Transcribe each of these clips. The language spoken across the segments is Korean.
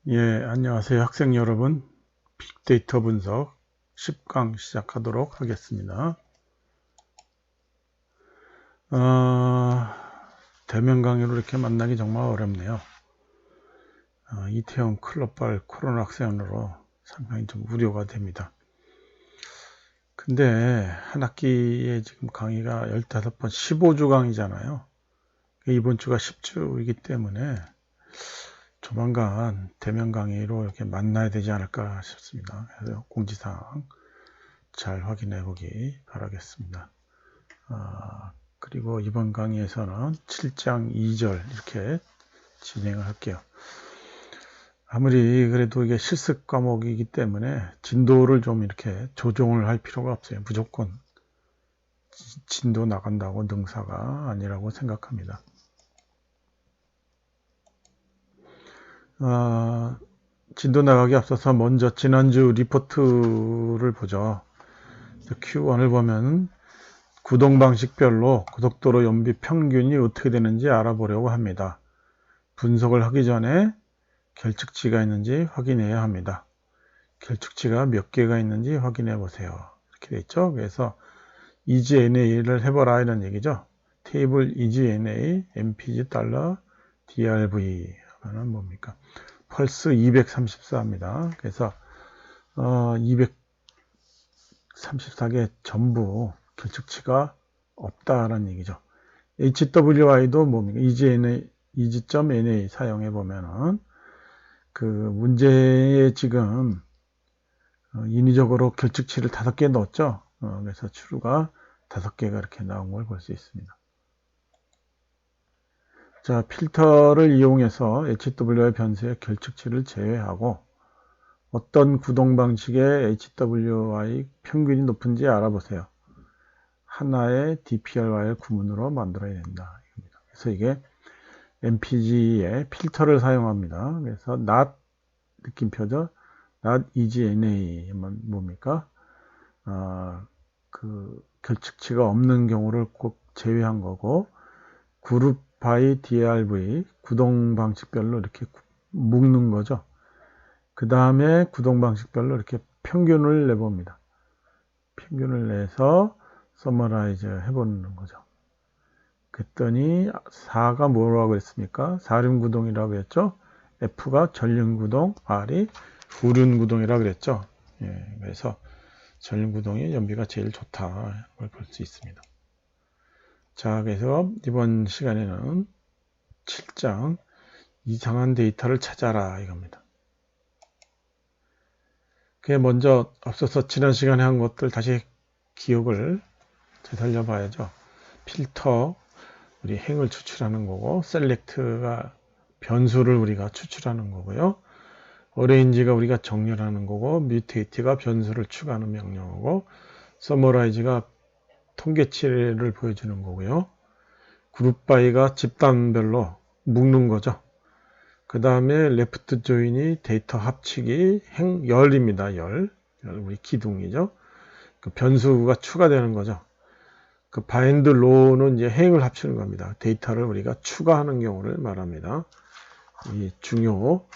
예, 안녕하세요. 학생 여러분. 빅데이터 분석 10강 시작하도록 하겠습니다. 대면 강의로 이렇게 만나기 정말 어렵네요. 이태원 클럽발 코로나 학생으로 상당히 좀 우려가 됩니다. 근데 한 학기에 지금 강의가 15번, 15주 강의잖아요. 이번 주가 10주이기 때문에 조만간 대면 강의로 이렇게 만나야 되지 않을까 싶습니다. 그래서 공지사항 잘 확인해 보기 바라겠습니다. 그리고 이번 강의에서는 7장 2절 이렇게 진행을 할게요. 아무리 그래도 이게 실습 과목이기 때문에 진도를 좀 이렇게 조정을 할 필요가 없어요. 무조건 진도 나간다고 능사가 아니라고 생각합니다. 진도 나가기 앞서서 먼저 지난주 리포트를 보죠. Q1을 보면 구동 방식별로 고속도로 연비 평균이 어떻게 되는지 알아보려고 합니다. 분석을 하기 전에 결측치가 있는지 확인해야 합니다. 결측치가 몇 개가 있는지 확인해 보세요. 이렇게 돼 있죠. 그래서 EGNA를 해봐라 이런 얘기죠. 테이블 EGNA, MPG 달러, DRV 하면 뭡니까? 펄스 234입니다. 그래서 234개 전부 결측치가 없다라는 얘기죠. HWI도 뭡니까? EG.NA 사용해 보면은 그 문제에 지금 인위적으로 결측치를 5개 넣었죠. 그래서 추루가 5개가 이렇게 나온 걸 볼 수 있습니다. 자, 필터를 이용해서 HWI 변수의 결측치를 제외하고 어떤 구동 방식의 HWI 평균이 높은지 알아보세요. 하나의 DPLY를 구문으로 만들어야 된다. 그래서 이게 MPG의 필터를 사용합니다. 그래서 not 느낌표죠. not EGNA 뭡니까? 그 결측치가 없는 경우를 꼭 제외한 거고 그룹 by DRV 구동 방식별로 이렇게 묶는 거죠. 그 다음에 구동 방식별로 이렇게 평균을 내봅니다. 평균을 내서 서머라이즈 해보는 거죠. 그랬더니 4가 뭐라고 했습니까? 사륜구동이라고 했죠. F가 전륜구동, R이 후륜구동이라고 그랬죠. 예, 그래서 전륜구동의 연비가 제일 좋다. 걸 볼 수 있습니다. 자, 그래서 이번 시간에는 7장 이상한 데이터를 찾아라 이겁니다. 그게 먼저 앞서서 지난 시간에 한 것들 다시 기억을 되살려 봐야죠. 필터, 우리 행을 추출하는 거고, 셀렉트가 변수를 우리가 추출하는 거고요. 어레인지가 우리가 정렬하는 거고, 뮤테이트가 변수를 추가하는 명령어고, 서머라이즈가 통계치를 보여주는 거고요. 그룹 바이가 집단별로 묶는 거죠. 그 다음에 레프트 조인이 데이터 합치기 열입니다. 열 우리 기둥이죠. 그 변수가 추가되는 거죠. 그 바인드 로우는 이제 행을 합치는 겁니다. 데이터를 우리가 추가하는 경우를 말합니다. 이 중요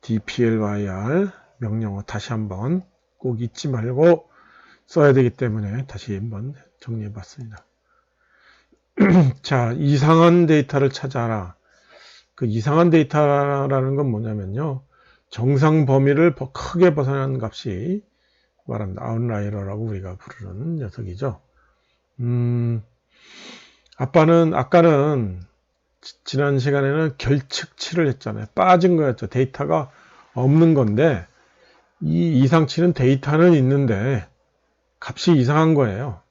DPLYR 명령어 다시 한번 꼭 잊지 말고 써야 되기 때문에 다시 한번 정리해 봤습니다. 자, 이상한 데이터를 찾아라. 그 이상한 데이터라는 건 뭐냐면요. 정상 범위를 크게 벗어난 값이 말합니다. 아웃라이어라고 우리가 부르는 녀석이죠. 아까는 지난 시간에는 결측치를 했잖아요. 빠진 거였죠. 데이터가 없는 건데 이 이상치는 데이터는 있는데 값이 이상한 거예요.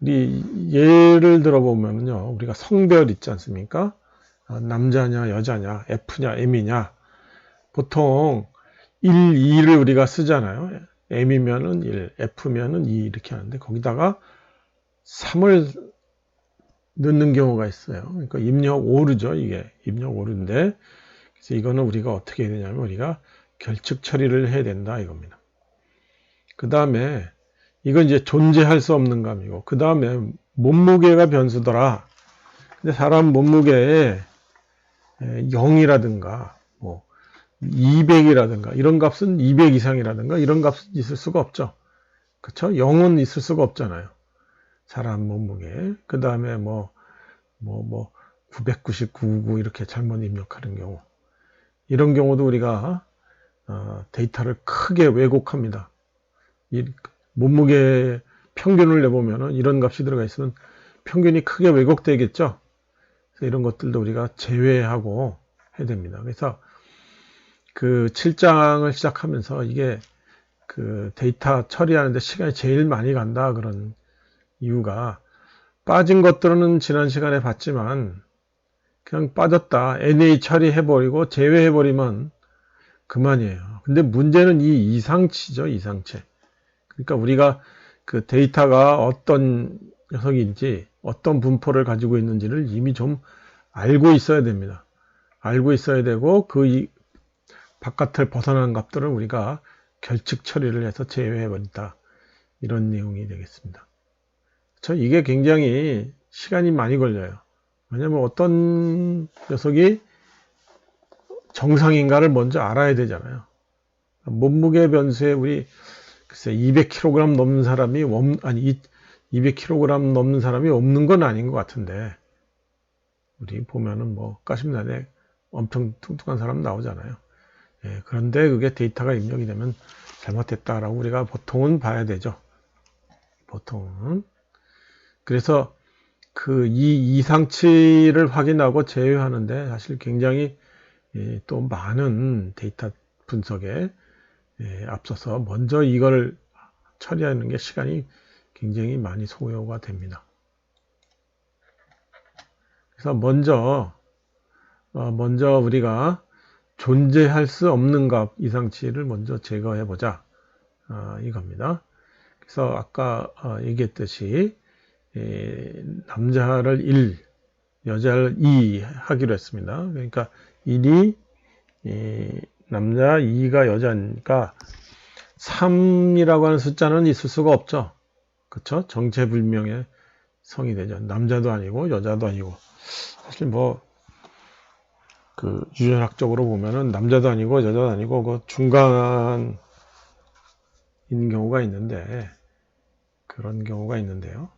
우리 예를 들어보면요. 우리가 성별 있지 않습니까? 남자냐 여자냐 F냐 M이냐 보통 1, 2를 우리가 쓰잖아요. M이면은 1, F면은 2 이렇게 하는데 거기다가 3을 넣는 경우가 있어요. 그러니까 입력 오류죠. 이게 입력 오류인데 그래서 이거는 우리가 어떻게 해야 되냐면 우리가 결측 처리를 해야 된다 이겁니다. 그 다음에 이건 이제 존재할 수 없는 값이고 그 다음에 몸무게가 변수더라. 근데 사람 몸무게에 0이라든가 뭐 200이라든가 이런 값은 200 이상이라든가 이런 값은 있을 수가 없죠. 그렇죠? 0은 있을 수가 없잖아요. 사람 몸무게. 그 다음에 999 이렇게 잘못 입력하는 경우. 이런 경우도 우리가 데이터를 크게 왜곡합니다. 이 몸무게 평균을 내보면 이런 값이 들어가 있으면 평균이 크게 왜곡되겠죠. 그래서 이런 것들도 우리가 제외하고 해야 됩니다. 그래서 그 7장을 시작하면서 이게 그 데이터 처리하는데 시간이 제일 많이 간다 그런 이유가 빠진 것들은 지난 시간에 봤지만 그냥 빠졌다. NA 처리해버리고 제외해버리면 그만이에요. 근데 문제는 이 이상치죠, 이상치. 그러니까 우리가 그 데이터가 어떤 녀석인지 어떤 분포를 가지고 있는지를 이미 좀 알고 있어야 됩니다. 알고 있어야 되고 그 바깥을 벗어난 값들을 우리가 결측 처리를 해서 제외해버린다. 이런 내용이 되겠습니다. 이게 굉장히 시간이 많이 걸려요. 왜냐면 어떤 녀석이 정상인가를 먼저 알아야 되잖아요. 몸무게 변수에 우리 글쎄 200kg 넘는 사람이 200kg 넘는 사람이 없는 건 아닌 것 같은데 우리 보면은 뭐 가심단에 엄청 뚱뚱한 사람 나오잖아요. 예, 그런데 그게 데이터가 입력이 되면 잘못됐다라고 우리가 보통은 봐야 되죠. 보통은. 그래서 그 이 이상치를 확인하고 제외하는데 사실 굉장히 또 많은 데이터 분석에 앞서서 먼저 이걸 처리하는 게 시간이 굉장히 많이 소요가 됩니다. 그래서 먼저 우리가 존재할 수 없는 값 이상치를 먼저 제거해 보자 이겁니다. 그래서 아까 얘기했듯이 남자를 1, 여자를 2 하기로 했습니다. 그러니까 1이 남자, 2가 여자니까 3이라고 하는 숫자는 있을 수가 없죠. 그렇죠? 정체불명의 성이 되죠. 남자도 아니고 여자도 아니고. 사실 그 유전학적으로 보면은 남자도 아니고 여자도 아니고 그 중간인 경우가 있는데 그런 경우가 있는데요.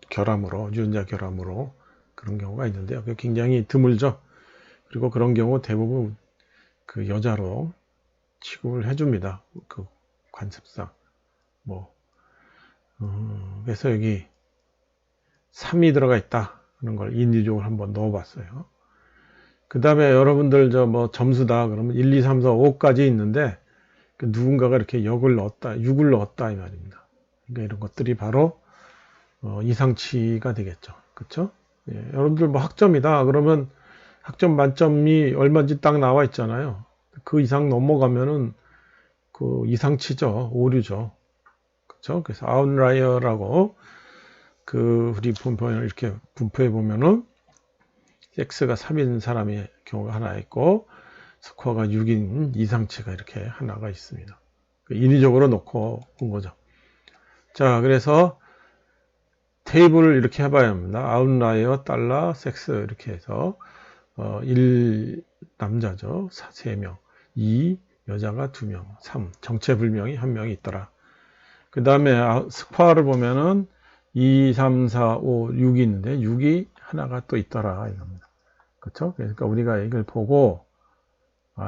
결함으로 유전자 결함으로 그런 경우가 있는데요. 그게 굉장히 드물죠. 그리고 그런 경우 대부분 그 여자로 취급을 해줍니다. 그 관습상 그래서 여기 3이 들어가 있다 하는 걸 인위적으로 한번 넣어봤어요. 그 다음에 여러분들 점수다 그러면 1, 2, 3, 4, 5까지 있는데 누군가가 이렇게 6을 넣었다 이 말입니다. 그러니까 이런 것들이 바로 이상치가 되겠죠. 그렇죠? 예, 여러분들 학점이다 그러면 학점 만점이 얼마인지 딱 나와 있잖아요. 그 이상 넘어가면은 그 이상치죠. 오류죠. 그렇죠? 그래서 아웃라이어라고 우리 분포를 이렇게 분포해 보면은 X가 3인 사람의 경우가 하나 있고 스코어가 6인 이상치가 이렇게 하나가 있습니다. 인위적으로 놓고 온 거죠. 자, 그래서 테이블을 이렇게 해봐야 합니다. 아웃라이어 달러 섹스 이렇게 해서 1 남자죠. 3명, 2 여자가 2명, 3 정체불명이 1명이 있더라. 그 다음에 스코어를 보면은 2, 3, 4, 5, 6이 있는데 6이 하나가 또 있더라 이겁니다. 그렇죠? 그러니까 우리가 이걸 보고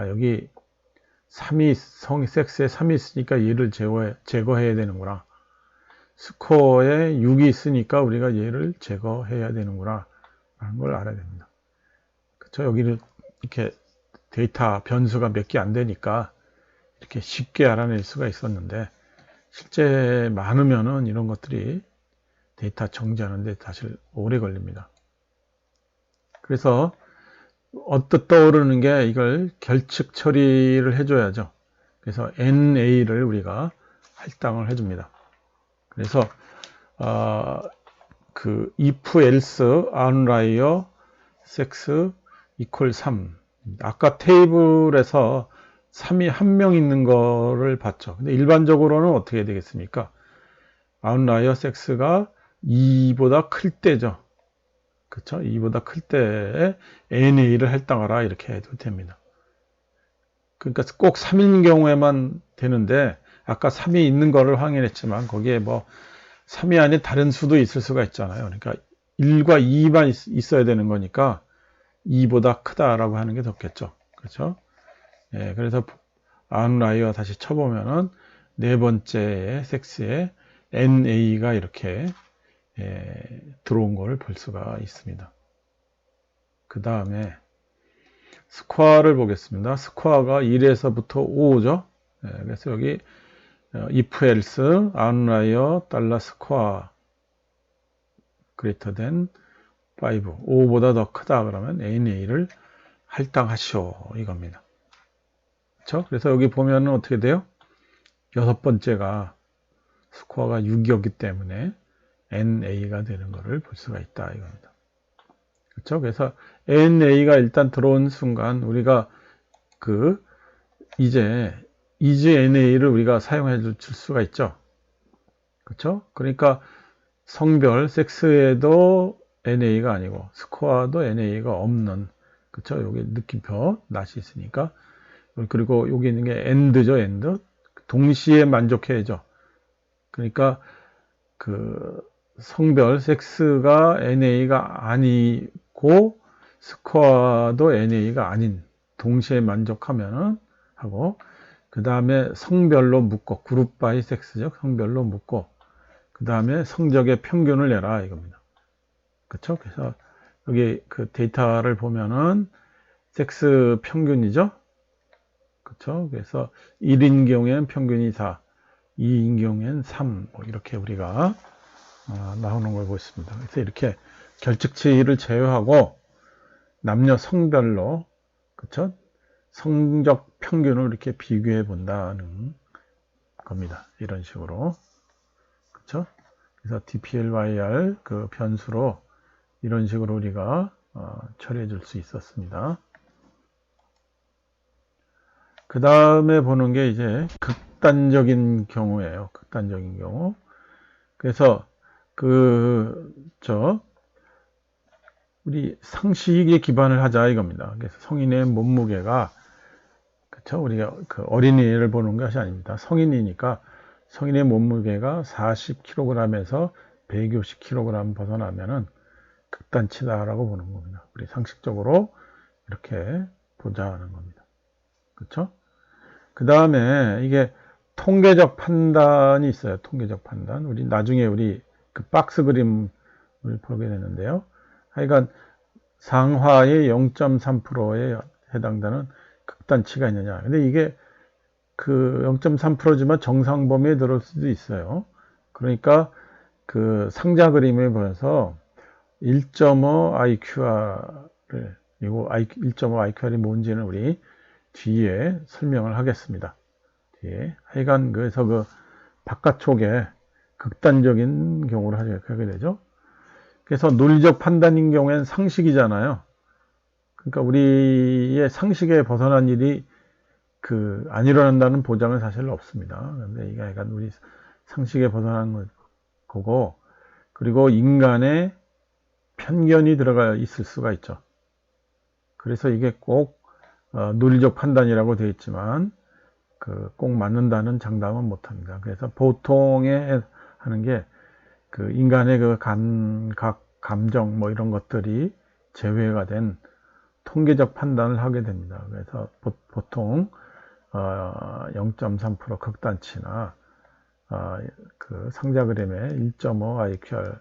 여기 3이 섹스에 3이 있으니까 얘를 제거해야 되는구나. 스코어에 6이 있으니까 우리가 얘를 제거해야 되는구나 라는 걸 알아야 됩니다. 그렇죠? 여기는 이렇게 데이터 변수가 몇 개 안 되니까 이렇게 쉽게 알아낼 수가 있었는데 실제 많으면은 이런 것들이 데이터 정지하는데 사실 오래 걸립니다. 그래서 언뜻 떠오르는 게 이걸 결측 처리를 해줘야죠. 그래서 NA를 우리가 할당을 해줍니다. 그래서 그 if else outlier sex equal 3 아까 테이블에서 3이 한 명 있는 거를 봤죠. 근데 일반적으로는 어떻게 되겠습니까? outlier sex가 2보다 클 때죠. 그쵸? 2보다 클 때 NA를 할당하라 이렇게 해도 됩니다. 그러니까 꼭 3인 경우에만 되는데 아까 3이 있는 거를 확인했지만 거기에 뭐 3이 아닌 다른 수도 있을 수가 있잖아요. 그러니까 1과 2만 있어야 되는 거니까 2보다 크다라고 하는 게 좋겠죠. 그렇죠? 예, 그래서 아웃라이어 다시 쳐보면은 네 번째 섹스에 NA가 이렇게 들어온 거를 볼 수가 있습니다. 그 다음에 스코어를 보겠습니다. 스코어가 1에서부터 5죠. 그래서 여기 if else outlier $score greater than 5 5보다 더 크다 그러면 NA를 할당하시오 이겁니다. 그렇죠? 그래서 여기 보면은 어떻게 돼요? 여섯 번째가 스코어가 6이었기 때문에 NA가 되는 것을 볼 수가 있다 이겁니다. 그렇죠? 그래서 NA가 일단 들어온 순간 우리가 이제 NA를 우리가 사용해 줄 수가 있죠. 그렇죠? 그러니까 성별, 섹스에도 NA가 아니고 스코어도 NA가 없는 그렇죠? 여기 느낌표 낫이 있으니까 그리고 여기 있는 게 AND죠, AND. 동시에 만족해야죠. 그러니까 성별, 섹스가 NA가 아니고 스코어도 NA가 아닌 동시에 만족하면은 하고 그 다음에 성별로 묶고 그룹 바이 섹스죠. 성별로 묶고 그 다음에 성적의 평균을 내라 이겁니다. 그렇죠? 그래서 여기 데이터를 보면은 섹스 평균이죠. 그렇죠? 그래서 1인 경우에는 평균이 4, 2인 경우에는 3, 뭐 이렇게 우리가 나오는 걸 보십니다. 그래서 이렇게 결측치를 제외하고 남녀 성별로 그렇죠? 성적 평균을 이렇게 비교해 본다는 겁니다. 이런 식으로 그렇죠? 그래서 DPLYR 변수로 이런 식으로 우리가 처리해 줄 수 있었습니다. 그 다음에 보는 게 이제 극단적인 경우예요. 극단적인 경우. 그래서 우리 상식에 기반을 하자 이겁니다. 그래서 성인의 몸무게가 그렇죠? 우리가 어린이를 보는 것이 아닙니다. 성인이니까 성인의 몸무게가 40kg에서 150kg 벗어나면은 극단치다라고 보는 겁니다. 우리 상식적으로 이렇게 보자는 겁니다. 그렇죠? 그 다음에 이게 통계적 판단이 있어요. 통계적 판단. 우리 나중에 박스 그림을 보게 되는데요. 하여간 상하의 0.3%에 해당되는 극단치가 있느냐. 근데 이게 0.3%지만 정상 범위에 들어올 수도 있어요. 그러니까 상자 그림을 보면서 1.5 IQR을 그리고 1.5 IQR이 뭔지는 우리 뒤에 설명을 하겠습니다. 뒤에 하여간 그래서 바깥쪽에 극단적인 경우를 하게 되죠. 그래서 논리적 판단인 경우에는 상식이잖아요. 그러니까 우리의 상식에 벗어난 일이 안 일어난다는 보장은 사실 없습니다. 그런데 이게 약간 우리 상식에 벗어난 거고, 그리고 인간의 편견이 들어가 있을 수가 있죠. 그래서 이게 꼭 논리적 판단이라고 되어 있지만 꼭 맞는다는 장담은 못합니다. 그래서 보통에 하는 게 인간의 감각, 감정 뭐 이런 것들이 제외가 된 통계적 판단을 하게 됩니다. 그래서 보통 0.3% 극단치나 상자 그림의 1.5 IQR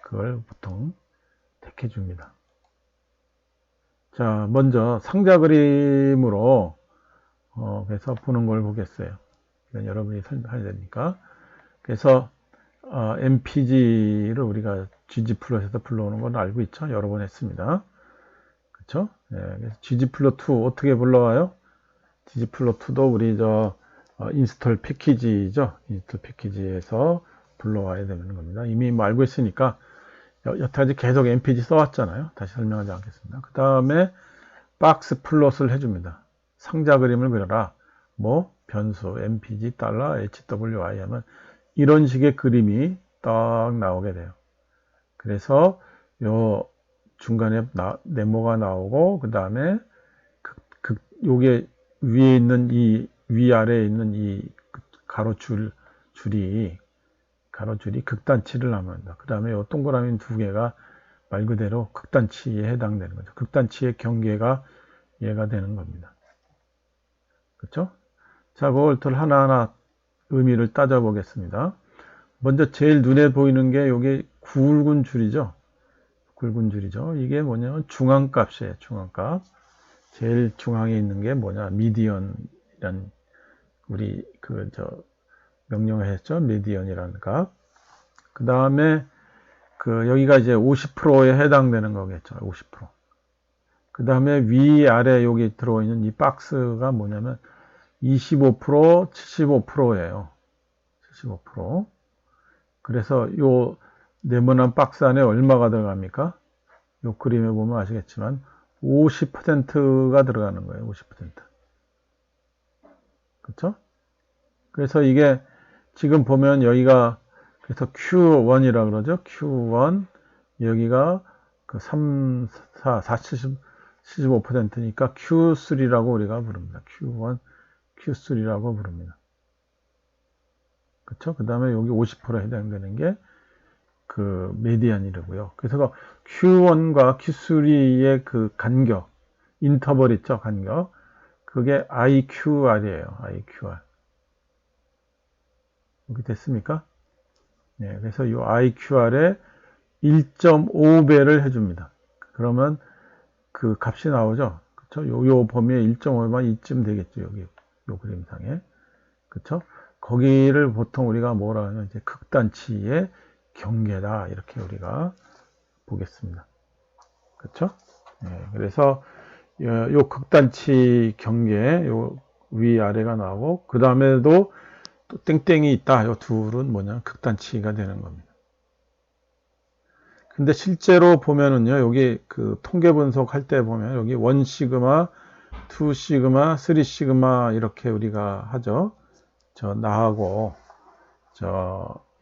그걸 보통 택해 줍니다. 자, 먼저 상자 그림으로 그래서 보는 걸 보겠어요. 이건 여러분이 설명해야 되니까. 그래서 MPG를 우리가 ggplot에서 불러오는 건 알고 있죠? 여러 번 했습니다. 그렇죠? 네, 그래서 ggplot2 어떻게 불러와요? ggplot2도 우리 인스톨 패키지죠. 인스톨 패키지에서 불러와야 되는 겁니다. 이미 뭐 알고 있으니까 여태까지 계속 MPG 써왔잖아요. 다시 설명하지 않겠습니다. 그 다음에 박스 플롯을 해줍니다. 상자 그림을 그려라. 뭐 변수 MPG $HWI 하면 이런 식의 그림이 딱 나오게 돼요. 그래서 중간에 네모가 나오고, 그 다음에 요게 위에 있는 위아래에 있는 이 가로줄이 극단치를 하면, 그 다음에 요 동그라미 두 개가 말 그대로 극단치에 해당되는 거죠. 극단치의 경계가 얘가 되는 겁니다. 그렇죠? 자, 그걸 하나하나 의미를 따져보겠습니다. 먼저 제일 눈에 보이는 게 요게 굵은 줄이죠. 굵은 줄이죠. 이게 뭐냐면 중앙값이에요. 중앙값. 제일 중앙에 있는 게 뭐냐? 미디언이란 우리 명령을 했죠. 미디언이라는 값. 그 다음에 여기가 이제 50%에 해당되는 거겠죠. 50%. 그 다음에 위아래 여기 들어있는 이 박스가 뭐냐면 25%, 75%예요. 75%. 그래서 요 네모난 박스 안에 얼마가 들어갑니까? 요 그림에 보면 아시겠지만 50%가 들어가는 거예요. 50%. 그렇죠? 그래서 이게 지금 보면 여기가 그래서 Q1이라고 그러죠. Q1 여기가 3, 4, 75%니까 Q3라고 우리가 부릅니다. Q1, Q3라고 부릅니다. 그렇죠? 그 다음에 여기 50%에 해당되는 게 메디안이라고요. 그래서 Q1과 Q3의 간격, 인터벌 있죠? 간격. 그게 IQR이에요. IQR. 이렇게 됐습니까? 네, 그래서 이 IQR에 1.5배를 해줍니다. 그러면 값이 나오죠? 그쵸? 요 범위에 1.5만 이쯤 되겠죠? 요 그림상에. 그쵸? 거기를 보통 우리가 뭐라 하냐면 이제 극단치의 경계다. 이렇게 우리가 보겠습니다. 그쵸? 네, 그래서 요 극단치 경계, 요 위아래가 나오고, 그 다음에도 또 땡땡이 있다. 요 둘은 뭐냐? 극단치가 되는 겁니다. 근데 실제로 보면은요, 여기 통계 분석할 때 보면 여기 1 시그마, 2 시그마, 3 시그마 이렇게 우리가 하죠. 나하고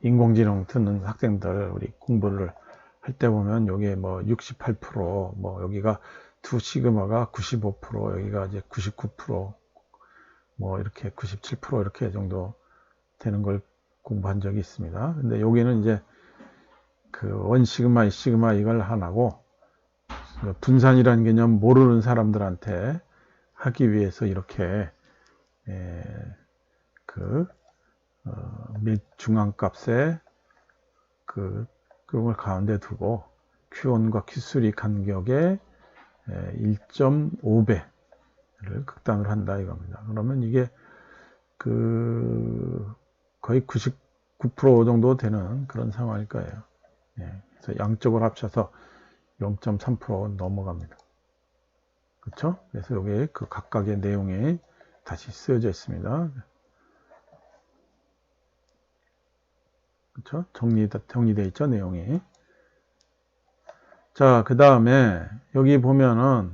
인공지능 듣는 학생들 우리 공부를 할 때 보면 여기 뭐 68%, 뭐 여기가 2 시그마가 95%, 여기가 이제 99%, 뭐 이렇게 97% 이렇게 정도 되는 걸 공부한 적이 있습니다. 근데 여기는 이제 1 시그마, 2 시그마 이걸 하나고 분산이라는 개념 모르는 사람들한테 하기 위해서 이렇게 중앙값에 그걸 가운데 두고 Q1과 Q3 간격에 1.5배를 극단으로 한다 이겁니다. 그러면 이게 거의 99% 정도 되는 그런 상황일 거예요. 그래서 양쪽을 합쳐서 0.3% 넘어갑니다. 그렇죠? 그래서 여기에 각각의 내용이 다시 쓰여져 있습니다. 그렇죠? 정리되어 있죠, 내용이. 자, 그 다음에 여기 보면은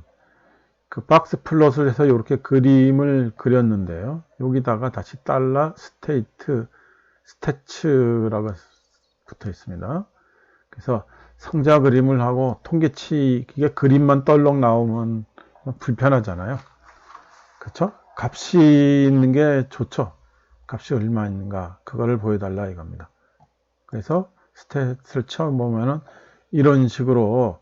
박스 플롯을 해서 이렇게 그림을 그렸는데요. 여기다가 다시 달러 스태츠라고 붙어 있습니다. 그래서 상자 그림을 하고 통계치 이게 그림만 떨렁 나오면 불편하잖아요. 그렇죠? 값이 있는 게 좋죠. 값이 얼마 있는가 그거를 보여달라 이겁니다. 그래서 스탯을 처음 보면은 이런 식으로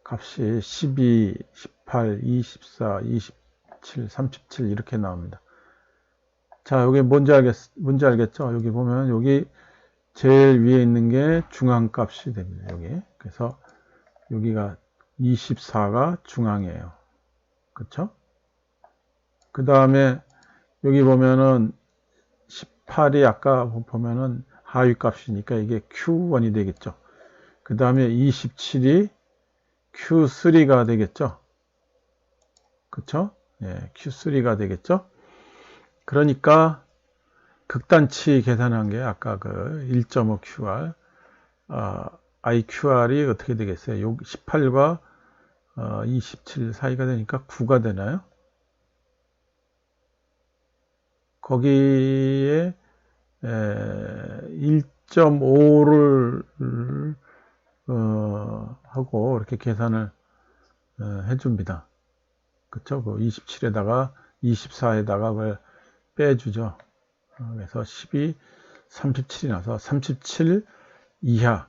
값이 12, 18, 24, 27, 37 이렇게 나옵니다. 자, 여기 뭔지 알겠죠? 여기 보면 여기 제일 위에 있는 게 중앙값이 됩니다. 여기. 그래서 여기가 24가 중앙이에요. 그렇죠? 그 다음에 여기 보면은 18이 아까 보면은 하위 값이니까 이게 Q1이 되겠죠. 그 다음에 27이 Q3가 되겠죠. 그쵸? 예, Q3가 되겠죠. 그러니까 극단치 계산한 게 아까 1.5QR, IQR이 어떻게 되겠어요? 18과 27 사이가 되니까 9가 되나요? 거기에 1.5를 하고 이렇게 계산을 해줍니다. 그쵸? 그 27에다가 24에다가 그걸 빼주죠. 그래서 12, 37이 나서 37 이하,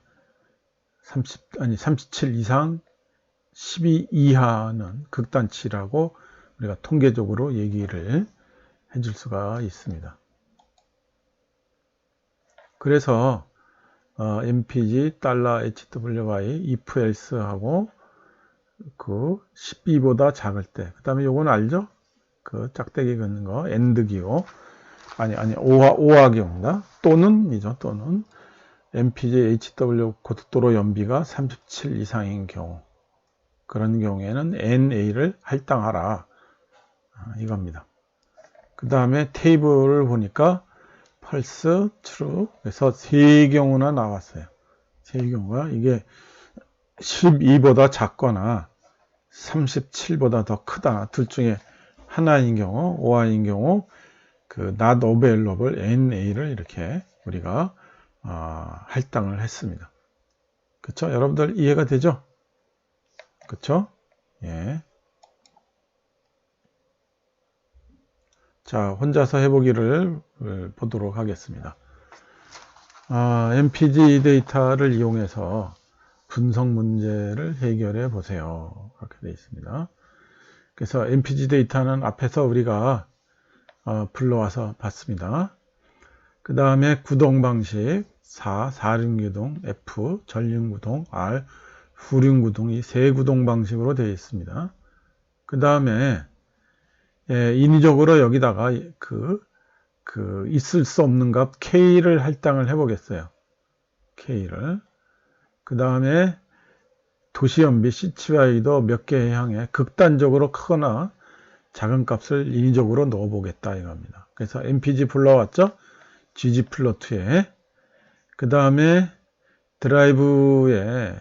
37 이상, 12 이하는 극단치라고 우리가 통계적으로 얘기를 해줄 수가 있습니다. 그래서 mpg $HWY if else 하고 그 12보다 작을 때, 그 다음에 요건 알죠? 그 짝대기 긋는 거 AND 기호, 오화 기호입니다. 또는이죠. 또는 mpg HW 고속도로 연비가 37 이상인 경우, 그런 경우에는 NA를 할당하라, 이겁니다. 그 다음에 테이블을 보니까 펄스, 트루, 그래서 세 경우나 나왔어요. 세 경우가 이게 12보다 작거나 37보다 더 크다, 둘 중에 하나인 경우, 오화인 경우, 그 not available NA를 이렇게 우리가 할당을 했습니다. 그쵸? 여러분들 이해가 되죠? 그쵸? 예. 자, 혼자서 해보기를 보도록 하겠습니다. MPG 데이터를 이용해서 분석 문제를 해결해 보세요. 그렇게 되어 있습니다. 그래서 MPG 데이터는 앞에서 우리가 불러와서 봤습니다. 그 다음에 구동 방식 4륜구동, F, 전륜구동, R, 후륜구동, 이 세 구동 방식으로 되어 있습니다. 그 다음에 인위적으로 여기다가 있을 수 없는 값 K를 할당을 해보겠어요. K를. 그 다음에 도시연비 CHY도 몇 개에 향해 극단적으로 크거나 작은 값을 인위적으로 넣어보겠다 이겁니다. 그래서 MPG 불러왔죠? ggplot에. 그 다음에 드라이브에,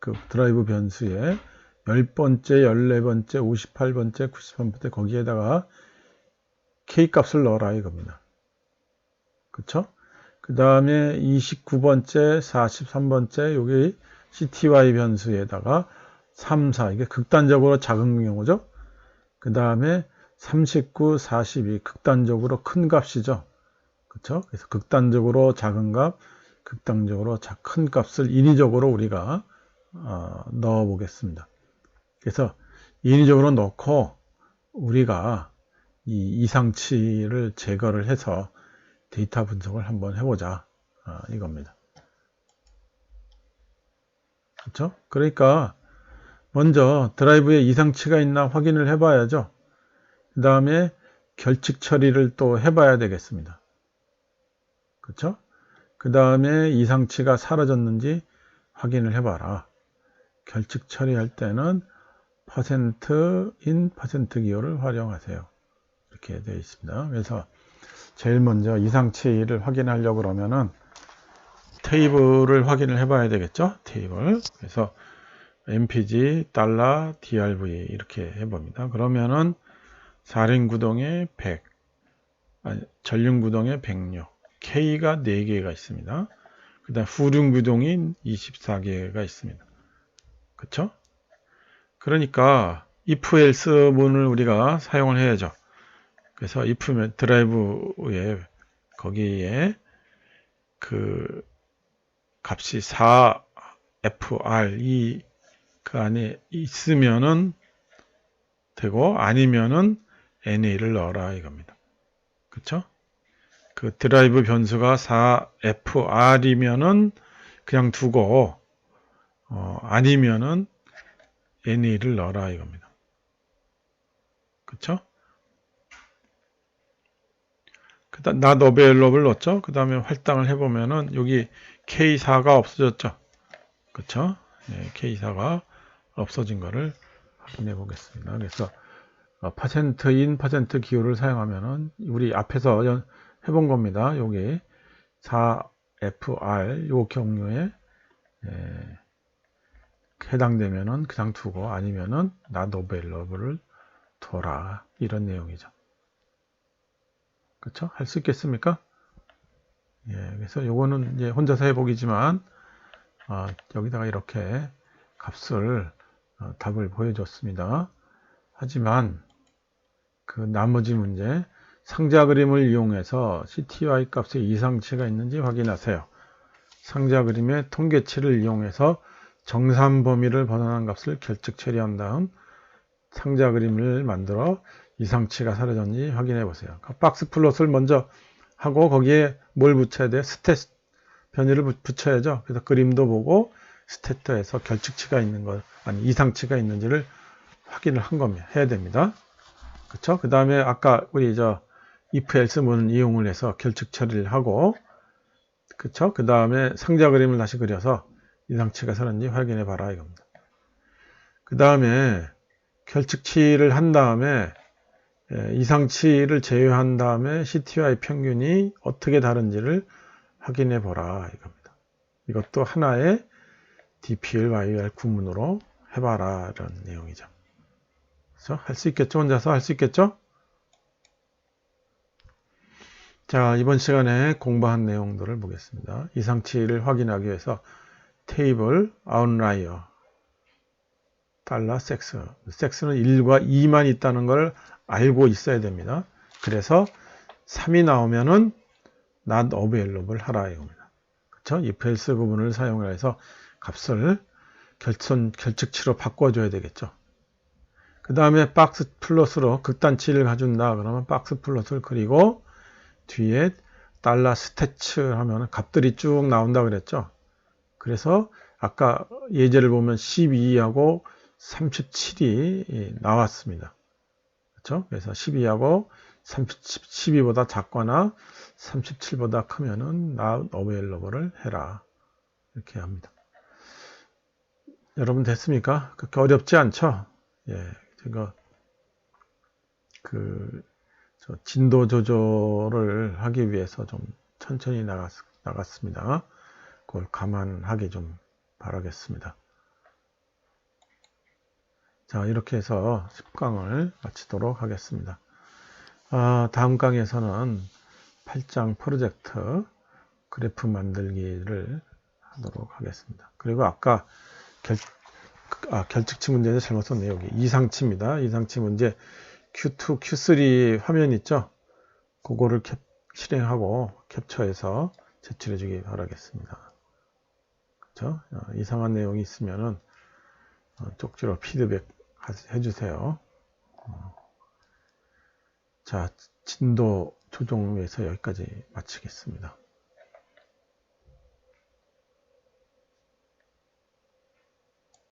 그 드라이브 변수에 10번째, 14번째, 58번째, 93번째 거기에다가 K 값을 넣어라 이겁니다. 그쵸? 그 다음에 29번째, 43번째 여기 CTY 변수에다가 3, 4 이게 극단적으로 작은 경우죠. 그 다음에 39, 42 극단적으로 큰 값이죠. 그쵸? 그래서 극단적으로 작은 값, 극단적으로 큰 값을 인위적으로 우리가 넣어 보겠습니다. 그래서 인위적으로 넣고 우리가 이 이상치를 제거를 해서 데이터 분석을 한번 해보자, 이겁니다. 그렇죠? 그러니까 먼저 드라이브에 이상치가 있나 확인을 해봐야죠. 그 다음에 결칙 처리를 또 해봐야 되겠습니다. 그렇죠? 그 다음에 이상치가 사라졌는지 확인을 해봐라. 결칙 처리할 때는 %in 퍼센트 기호를 활용하세요. 이렇게 되어 있습니다. 그래서 제일 먼저 이상치를 확인하려고 그러면은 테이블을 확인을 해봐야 되겠죠. 테이블. 그래서 mpg $drv 이렇게 해봅니다. 그러면은 4륜 구동에 100, 전륜 구동에 106, K가 4개가 있습니다. 그 다음 후륜 구동이 24개가 있습니다. 그쵸? 그러니까 if else 문을 우리가 사용을 해야죠. 그래서 if 드라이브에 거기에 그 값이 4fr 그 안에 있으면은 되고 아니면은 NA를 넣어라 이겁니다. 그쵸? 그 드라이브 변수가 4fr이면은 그냥 두고 아니면은 NA를 넣어라 이겁니다. 그쵸? 그 다음 not available 넣었죠? 그 다음에 할당을 해보면은 여기 K4가 없어졌죠? 그쵸? 네, K4가 없어진 거를 확인해 보겠습니다. 그래서 %in 퍼센트 기호를 사용하면은 우리 앞에서 해본 겁니다. 여기 4fr 요 경우에 해당되면은 그냥 두고 아니면은 not available를 둬라 이런 내용이죠. 그렇죠? 할 수 있겠습니까? 예, 그래서 요거는 이제 혼자서 해보기지만 여기다가 이렇게 값을 답을 보여줬습니다. 하지만 그 나머지 문제, 상자 그림을 이용해서 CTY 값의 이상치가 있는지 확인하세요. 상자 그림의 통계치를 이용해서 정산 범위를 벗어난 값을 결측 처리한 다음 상자 그림을 만들어 이상치가 사라졌는지 확인해 보세요. 박스 플롯을 먼저 하고 거기에 뭘 붙여야 돼요? 스탯 변이를 붙여야죠. 그래서 그림도 보고 스탯에서 결측치가 있는 것, 아니 이상치가 있는지를 확인을 한 겁니다. 해야 됩니다. 그렇죠? 그 다음에 아까 우리 if else 문을 이용을 해서 결측 처리를 하고, 그렇죠? 그 다음에 상자 그림을 다시 그려서 이상치가 사는지 확인해 봐라 이겁니다. 그 다음에 결측치를 한 다음에 이상치를 제외한 다음에 CTY 평균이 어떻게 다른지를 확인해 보라 이겁니다. 이것도 하나의 DPL, YR 구문으로 해봐라 이런 내용이죠. 그렇죠? 할 수 있겠죠? 혼자서 할 수 있겠죠? 자, 이번 시간에 공부한 내용들을 보겠습니다. 이상치를 확인하기 위해서 테이블 아웃라이어 달러 섹스, 섹스는 1과 2만 있다는 걸 알고 있어야 됩니다. 그래서 3이 나오면은 not available 하라 이겁니다. 그렇죠? if else 구문을 사용해서 값을 결측치로 바꿔줘야 되겠죠. 그 다음에 박스 플롯으로 극단치를 가준다. 그러면 박스 플롯을 그리고 뒤에 달러 스태츠 하면 값들이 쭉 나온다 그랬죠. 그래서 아까 예제를 보면 12하고 37이 나왔습니다. 그렇죠? 그래서 12하고 12보다 작거나 37보다 크면은 not available을 해라. 이렇게 합니다. 여러분 됐습니까? 그렇게 어렵지 않죠? 예, 제가 진도 조절을 하기 위해서 좀 천천히 나갔습니다. 그걸 감안하기 좀 바라겠습니다. 자, 이렇게 해서 10강을 마치도록 하겠습니다. 다음 강에서는 8장 프로젝트 그래프 만들기를 하도록 하겠습니다. 그리고 아까 결측치 문제에서 잘못 썼네요. 여기 이상치입니다. 이상치 문제 Q2, Q3 화면 있죠? 그거를 실행하고 캡처해서 제출해 주기 바라겠습니다. 그렇죠? 이상한 내용이 있으면은 쪽지로 피드백 해주세요. 자, 진도 조정에서 여기까지 마치겠습니다.